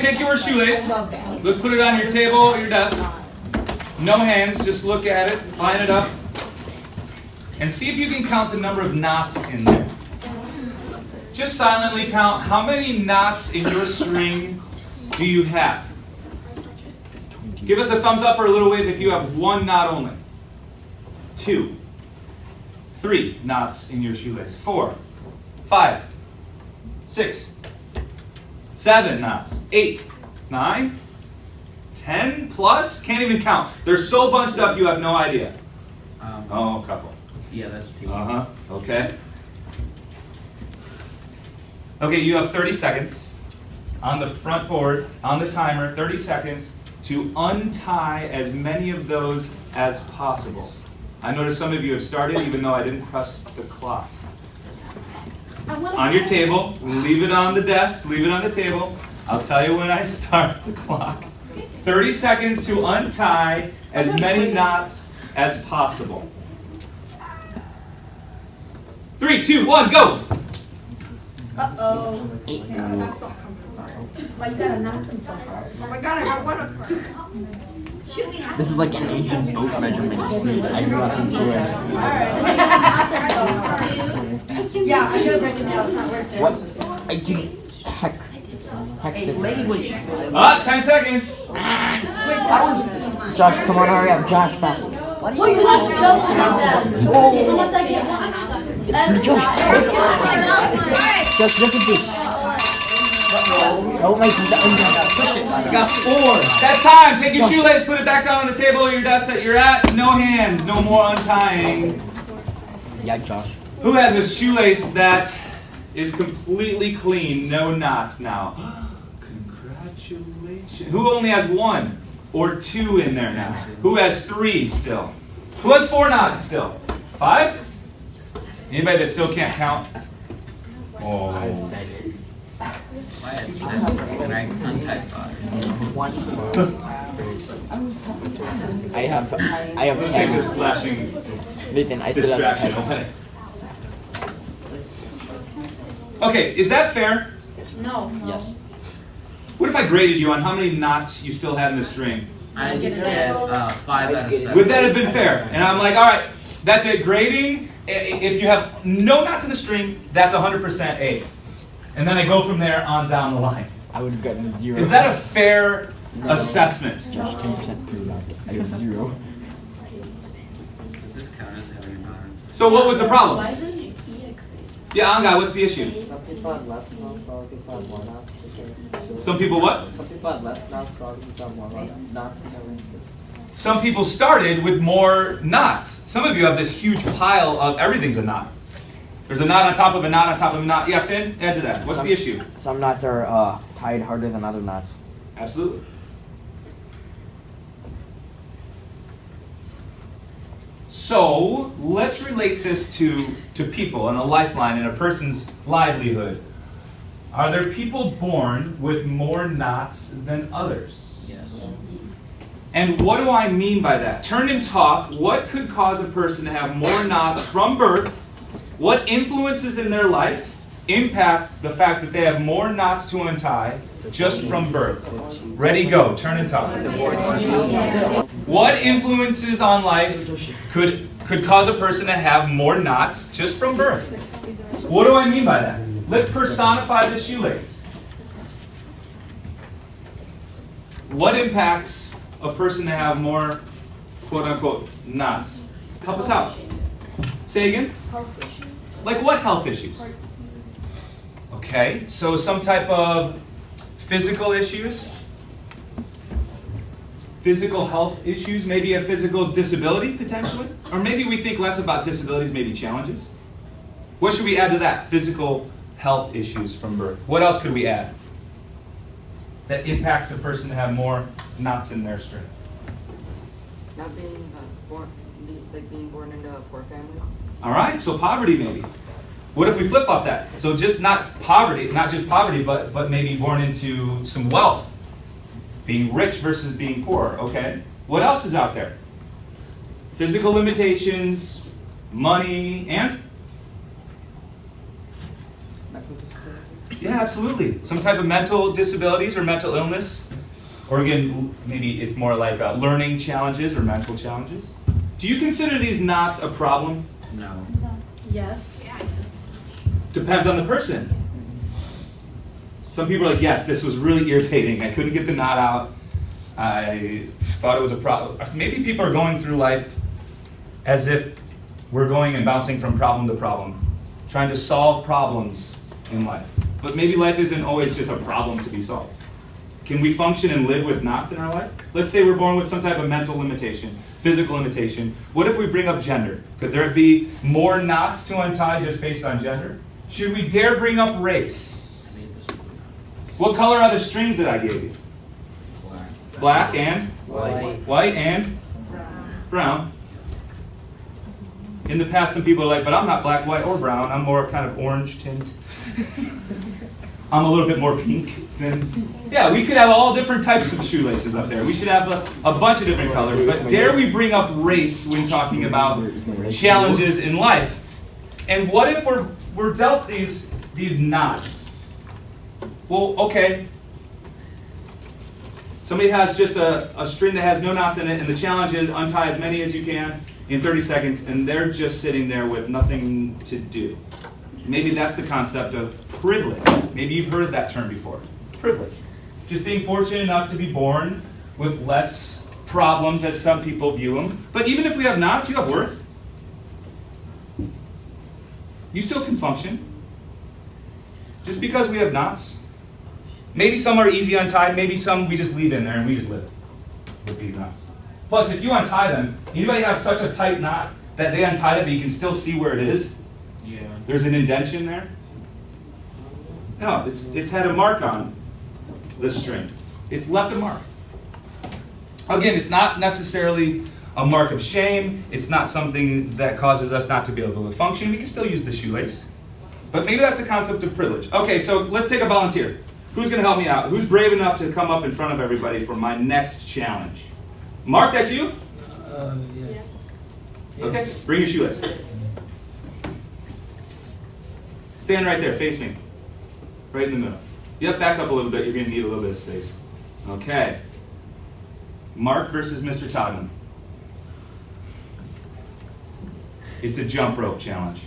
take your shoelace. Let's put it on your table or your desk. No hands, just look at it, line it up, and see if you can count the number of knots in there. Just silently count how many knots in your string do you have. Give us a thumbs up or a little wave if you have one knot only. 2, 3 knots in your shoelace. 4, 5, 6, 7 knots. 8, 9, 10 plus? Can't even count. They're so bunched up you have no idea. A couple. Yeah, that's 2. Okay. Okay, you have 30 seconds on the front board, on the timer, 30 seconds to untie as many of those as possible. I noticed some of you have started even though I didn't press the clock. It's on your table. Leave it on the desk. Leave it on the table. I'll tell you when I start the clock. 30 seconds to untie as many knots as possible. 3, 2, 1, go! Uh-oh. That's not comfortable. Why you gotta knock them so hard? Oh my god, I got one of them. This is like an ancient boat measurement. I grew up in Syria. Alright. Yeah, I know breaking down. It's not working. What? I can heck this language. 10 seconds. Josh, come on, hurry up. Josh, fast. Well, you have to jump to myself. So once I get one. Josh, look at this. Oh my god. You got 4. That's time. Take your shoelace, put it back down on the table or your desk that you're at. No hands, no more untying. Yeah, Josh. Who has a shoelace that is completely clean, no knots now? Congratulations. Who only has 1 or 2 in there now? Who has 3 still? Who has 4 knots still? 5? Anybody that still can't count? Oh. I had 7 and I untied 5. I have Let's take 10. this flashing Nathan, I still distraction have 10. away. Okay, is that fair? No. Yes. What if I graded you on how many knots you still had in the string? I get 5 out of 7. Would that have been fair? And I'm like, all right, that's it. Grading, if you have no knots in the string, that's 100% A. And then I go from there on down the line. I would have gotten 0. Is that a fair assessment? Josh, 10% per knot. I got 0. Does this count as having a knot? So what was the problem? Yeah, Anga, what's the issue? Some people have less knots, while people have more knots. Some people what? Some people have less knots, while people have more knots. Some people started with more knots. Some of you have this huge pile of everything's a knot. There's a knot on top of a knot on top of a knot. Yeah, Finn, add to that. What's the issue? Some knots are tied harder than other knots. Absolutely. So let's relate this to people and a lifeline and a person's livelihood. Are there people born with more knots than others? Yes. And what do I mean by that? Turn and talk. What could cause a person to have more knots from birth? What influences in their life impact the fact that they have more knots to untie just from birth? Ready, go. Turn and talk. What influences on life could cause a person to have more knots just from birth? What do I mean by that? Let's personify this shoelace. What impacts a person to have more, quote unquote, knots? Help us out. Say again? Like what health issues? Okay, so some type of physical issues? Physical health issues, maybe a physical disability potentially? Or maybe we think less about disabilities, maybe challenges? What should we add to that? Physical health issues from birth. What else could we add that impacts a person to have more knots in their string? Not being being born into a poor family. All right, so poverty maybe. What if we flip-flop that? So just not poverty, not just poverty, but maybe born into some wealth. Being rich versus being poor, okay? What else is out there? Physical limitations, money, and? Yeah, absolutely. Some type of mental disabilities or mental illness. Or again, maybe it's more like learning challenges or mental challenges. Do you consider these knots a problem? No. Yes. Depends on the person. Some people are like, yes, this was really irritating. I couldn't get the knot out. I thought it was a problem. Maybe people are going through life as if we're going and bouncing from problem to problem, trying to solve problems in life. But maybe life isn't always just a problem to be solved. Can we function and live with knots in our life? Let's say we're born with some type of mental limitation, physical limitation. What if we bring up gender? Could there be more knots to untie just based on gender? Should we dare bring up race? What color are the strings that I gave you? Black and? White and? Brown. In the past, some people are like, but I'm not black, white, or brown. I'm more kind of orange tint. I'm a little bit more pink than... Yeah, we could have all different types of shoelaces up there. We should have a bunch of different colors. But dare we bring up race when talking about challenges in life? And what if we're dealt these knots? Well, okay. Somebody has just a string that has no knots in it, and the challenge is untie as many as you can in 30 seconds, and they're just sitting there with nothing to do. Maybe that's the concept of privilege. Maybe you've heard that term before. Privilege. Just being fortunate enough to be born with less problems as some people view them. But even if we have knots, you have worth. You still can function. Just because we have knots. Maybe some are easy untied, maybe some we just leave in there and we just live with these knots. Plus, if you untie them, anybody have such a tight knot that they untied it but you can still see where it is? Yeah. There's an indentation there? No, it's had a mark on the string. It's left a mark. Again, it's not necessarily a mark of shame. It's not something that causes us not to be able to function. We can still use the shoelace. But maybe that's the concept of privilege. Okay, so let's take a volunteer. Who's going to help me out? Who's brave enough to come up in front of everybody for my next challenge? Mark, that's you? Yeah. Okay, bring your shoelace. Stand right there, face me. Right in the middle. Yep, back up a little bit. You're going to need a little bit of space. Okay. Mark versus Mr. Todman. It's a jump rope challenge.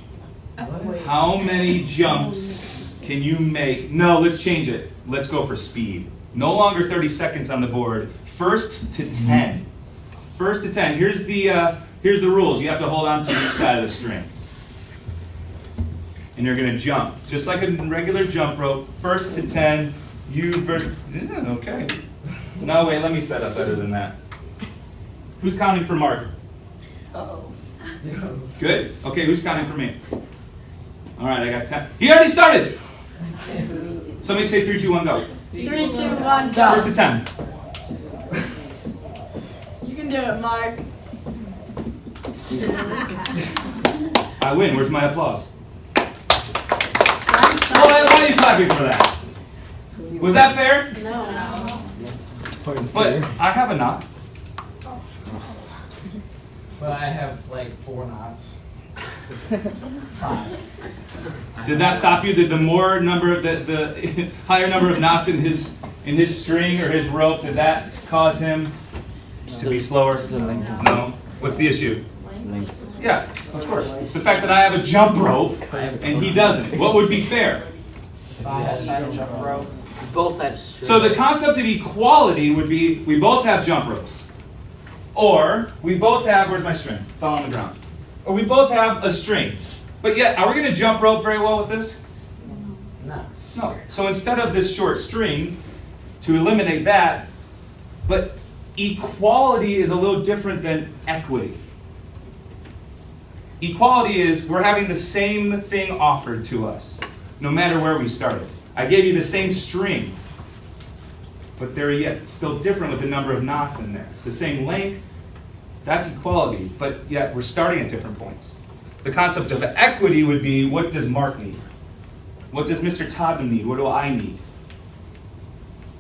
How many jumps can you make? No, let's change it. Let's go for speed. No longer 30 seconds on the board. First to 10. First to 10. Here's the rules. You have to hold on to each side of the string. And you're going to jump. Just like a regular jump rope. First to 10. You versus... Yeah, okay. No, wait. Let me set up better than that. Who's counting for Mark? Uh-oh. Good. Okay, who's counting for me? All right, I got 10. He already started! Somebody say 3, 2, 1, go. 3, 2, 1, go. First to 10. You can do it, Mark. I win. Where's my applause? Why are you clapping for that? Was that fair? No. But I have a knot. But I have like 4 knots. 5. Did that stop you? Did the more number, the higher number of knots in his string or his rope, did that cause him to be slower? No. What's the issue? Yeah, of course. It's the fact that I have a jump rope and he doesn't. What would be fair? If I had a jump rope. Both had string. So the concept of equality would be we both have jump ropes. Or we both have, where's my string? Fell on the ground. Or we both have a string. But yet, are we going to jump rope very well with this? No. No. So instead of this short string, to eliminate that, but equality is a little different than equity. Equality is we're having the same thing offered to us, no matter where we started. I gave you the same string, but they're yet still different with the number of knots in there. The same length, that's equality, but yet we're starting at different points. The concept of equity would be, what does Mark need? What does Mr. Todman need? What do I need?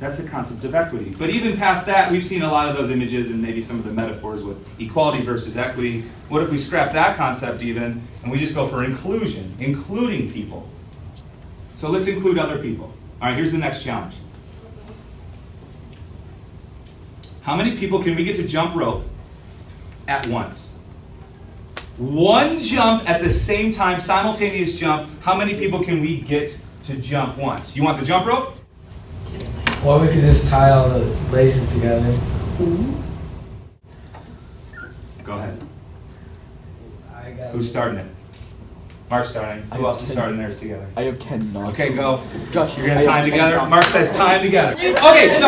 That's the concept of equity. But even past that, we've seen a lot of those images and maybe some of the metaphors with equality versus equity. What if we scrap that concept even, and we just go for inclusion, including people? So let's include other people. All right, here's the next challenge. How many people can we get to jump rope at once? One jump at the same time, simultaneous jump. How many people can we get to jump once? You want the jump rope? Or we could just tie all the laces together. Go ahead. I got Who's starting it? Mark's starting. Who else is starting theirs together? I have 10 knots. Okay, go. Josh, You're gonna time together. Mark says time together. Okay, so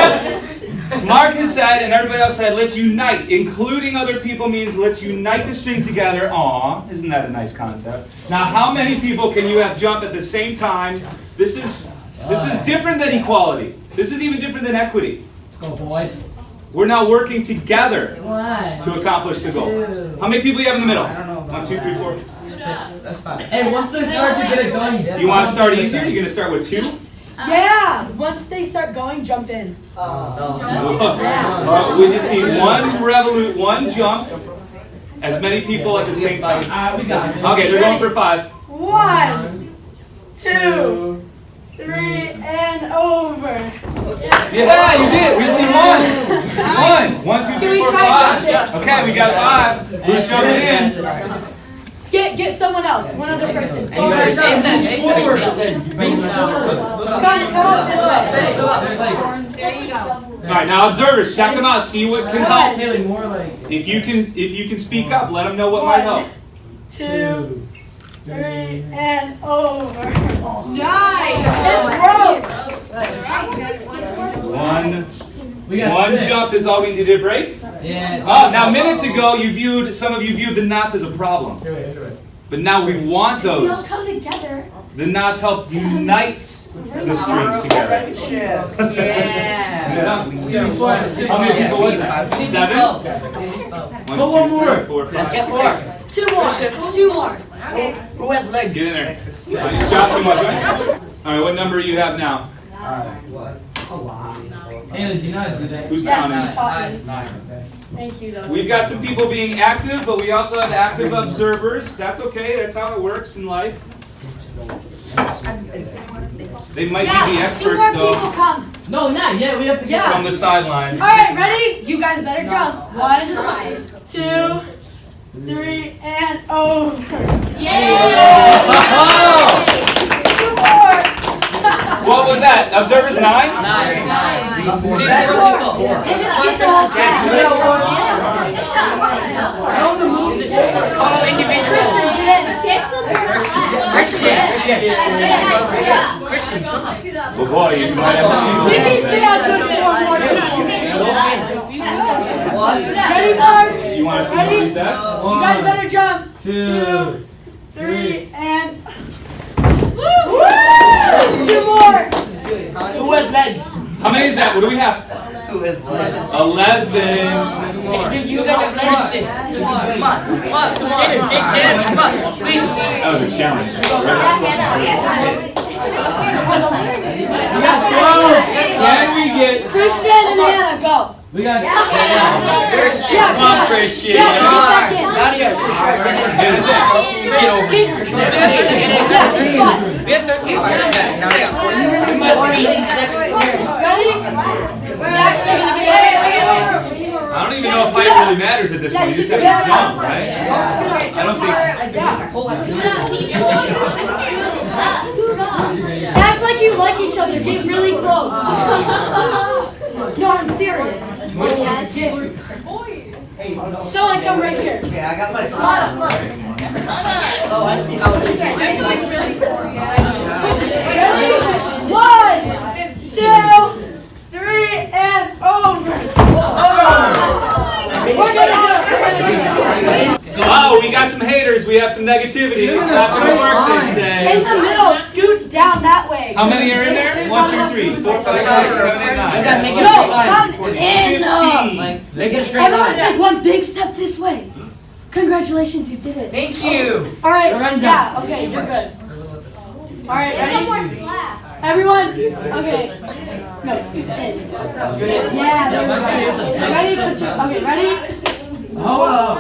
Mark has said, and everybody else said, let's unite. Including other people means let's unite the strings together. Aw, isn't that a nice concept? Now, how many people can you have jump at the same time? This is different than equality. This is even different than equity. Let's go, boys. We're now working together One. to accomplish the goal. Two. How many people do you have in the middle? I don't know about 1, 2, 3, 4. 6. That's fine. Hey, once they start to get it going, You want to start easier? You're gonna start with 2. Yeah, once they start going, jump in. We just need one jump. As many people at the same time. We got it. Okay, they're going for 5. 1, 2, 3, and over. Yeah, you did. We just need 1. 1, 2, 3, 4, 5. Okay, we got 5. Who's jumping in? Get someone else, one other person. Come up this way. There you go. All right, now observers, check them out. See what can help. Haley, more like If you can speak up, let them know what might help. 2, 3, and over. Nice. It's broke. One jump is all we need to break. yeah. Now minutes ago, some of you viewed the knots as a problem, but now we want We all those. come together. The knots help unite the strings together. Yeah. How many people was that? 7? 1, 2, 3, 4, 5, 6. 2 more. 2 more. Who has legs? Get in there. Josh, you want to? All right, what number do you have now? Haley, do you know how to do that? Who's Yes, counting? you taught me. 9. Okay. Thank you, though. We've got some people being active, but we also have active observers. That's okay. That's how it works in life. They might be the Yeah, 2 experts, more though, people come. No, not yet. We have to get Yeah. from the sideline. All right, ready? You guys better jump. 1, 2, 3, and over. Oh! 2 more. What was that? Observers 9? 2 more. Get the whole class. Christian, get in. Well, boy, you might have to. We need to be on good for more people. Ready, Mark? You want to see Ready? what desks? You guys better jump. 2, 3, and... Woo! 2 more. Who has legs? How many is that? What do we have? Who has legs? 11. Dude, you guys have legs. Come on, Jaden, come on, please. That was a challenge. Can we get? Christian and Hannah, go. we got. Yeah, Come on, Christian. Yeah, get back in. Nadia, Yeah, it's fun. we have 13. Ready? Jack, you're gonna get in. I don't even know if height really matters at this point. You just have to jump, right? I don't think. Act like you like each other. Get really close. No, I'm serious. So I come right here. Okay, I got my slot. Oh, I see how it is. Ready? 1, 2, 3, and over. We're gonna do it. Oh, we got some haters. We have some negativity. It's not going to work, they In say. the middle, scoot down that way. How many are in there? 1, 2, 3, 4, 5, 6, 7, 8, 9. No, come in. 15. Make it a straight Everyone line. take one big step this way. Congratulations, you did it. Thank you. All right, Lorenzo. yeah, okay, you're good. All right, ready? Everyone, okay. No, scoot in. Yeah, there we go. Ready? Okay, ready? Hold up.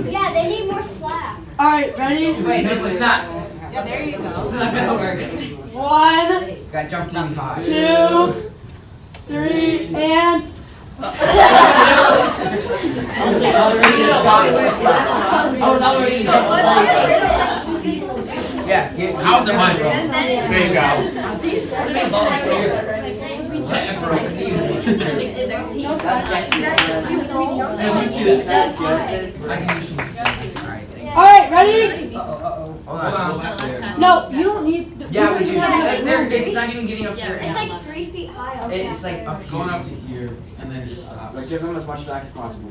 Yeah, they need more slack. All right, ready? Wait, this is not. Yeah, there you go. It's not gonna work. 1, Got jump really high. 2, 3, and. I was already Yeah, how's the mic? Fake out. Alright, ready? Hold on. No, you don't need. Yeah, we do. It's not even getting up there. It's like 3 feet high up. It's like up Going up to here and then just stop. Like, give them as much slack as possible.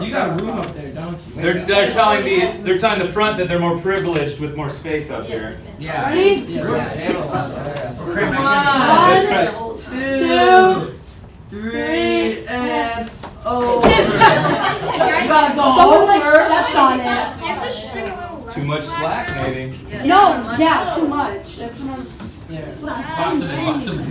You got room up there, don't you? They're telling the front that they're more privileged with more space up here. Yeah. Ready? That's 1, 2, 3, and You gotta go someone like stepped on it. Give the string a little less. Too much slack, maybe. No, yeah, too much. That's what I'm. Box him in.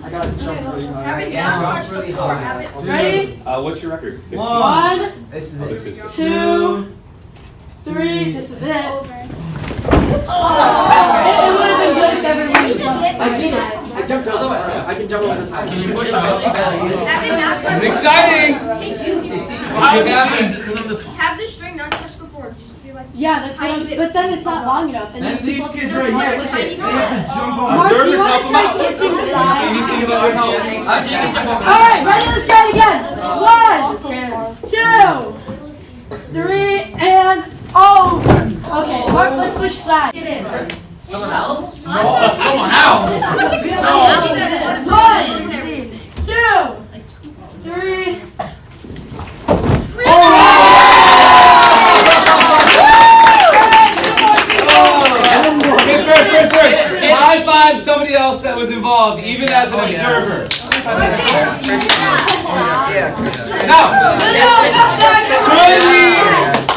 I gotta jump really high. Have it Yeah, not jump touch the really floor. hard. Have it. Ready? What's your record? 15. 1, This is Oh, it. this is 2, 3. This is it. Over. It would have been good if everyone was up. I jumped over. I can jump over the top. Can you push up? Have it not This touch is exciting! How It happened. Have the string not touch the floor. Just be like. Yeah, that's what. But then it's not long enough. And then And these people kids can right just here, like look tiny at they have to jump over. Mark, do you Observers, want help to 'em try out. switching You see sides? anything about your help? Alright, ready? Let's try it again. 1, 2, 3, and over. Okay, Mark, let's switch sides. Get in. Someone else? No, someone else. 1, 2, 3. Okay, first. High five somebody else that was involved, even as an observer. Now,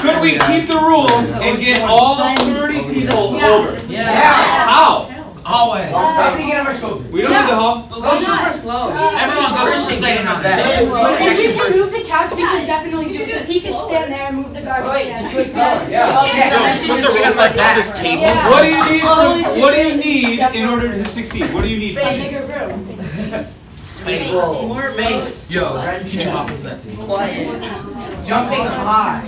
could we keep the rules and get all 30 people over? Yeah. How? Always. How do we get on our shoulder? We don't need the hall. Go super slow. Everyone goes to the on If we can move the couch, we can definitely do it. Because he can stand there and move the garbage can. Yeah. like this table. Yeah. What do you need? What do you need in order to succeed? What do you need? A bigger room. Space. More space. Yo, can you hop into that table? Jumping high.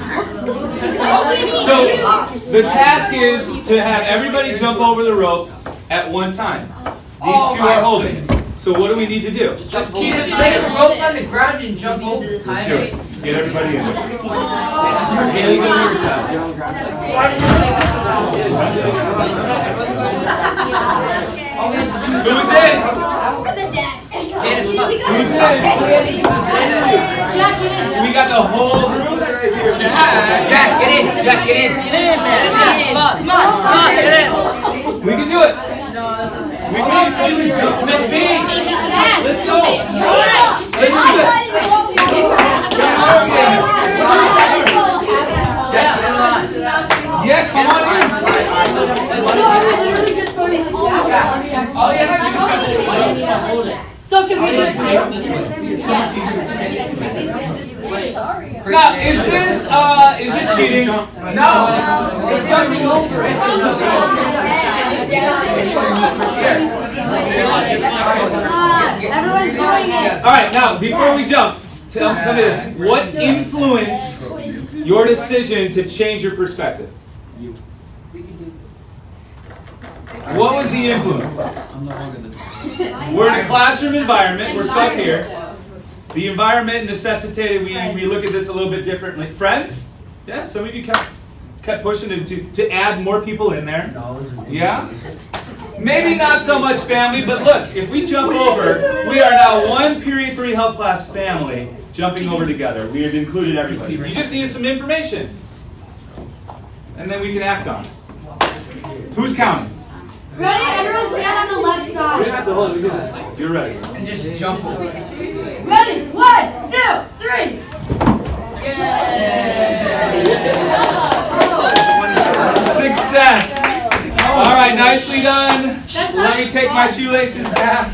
So the task is to have everybody jump over the rope at one time. These two are holding. So what do we need to do? Just keep it. Lay the rope on the ground and jump over the Let's do it. Get everybody in. Haley, go to your side. Who's in? Over the desk. Who's in? Jack, get in. We got the whole group. Jack, get in. Jack, get in. Get in, man. Come on, get in. We can do it. We can do it. Miss B. Let's go. Let's do it. Yeah, come on in. All you have to do is jump in. So can we do it Now, is this cheating? No. It's jumping over it. Everyone's doing it. All right, now before we jump, tell me this: what influenced your decision to change your perspective? What was the influence? We're in a classroom environment. We're stuck here. The environment necessitated we look at this a little bit differently. Friends? Yeah, some of you kept pushing to add more people in there. Yeah? Maybe not so much family, but look, if we jump over, we are now one period 3 health class family jumping over together. We have included everybody. You just needed some information. And then we can act on it. Who's counting? Ready? Everyone stand on the left We side. don't have to hold it. We do this. You're ready. And just jump over it. Ready? 1, 2, 3. Success! All right, nicely done. Let me take my shoelaces back.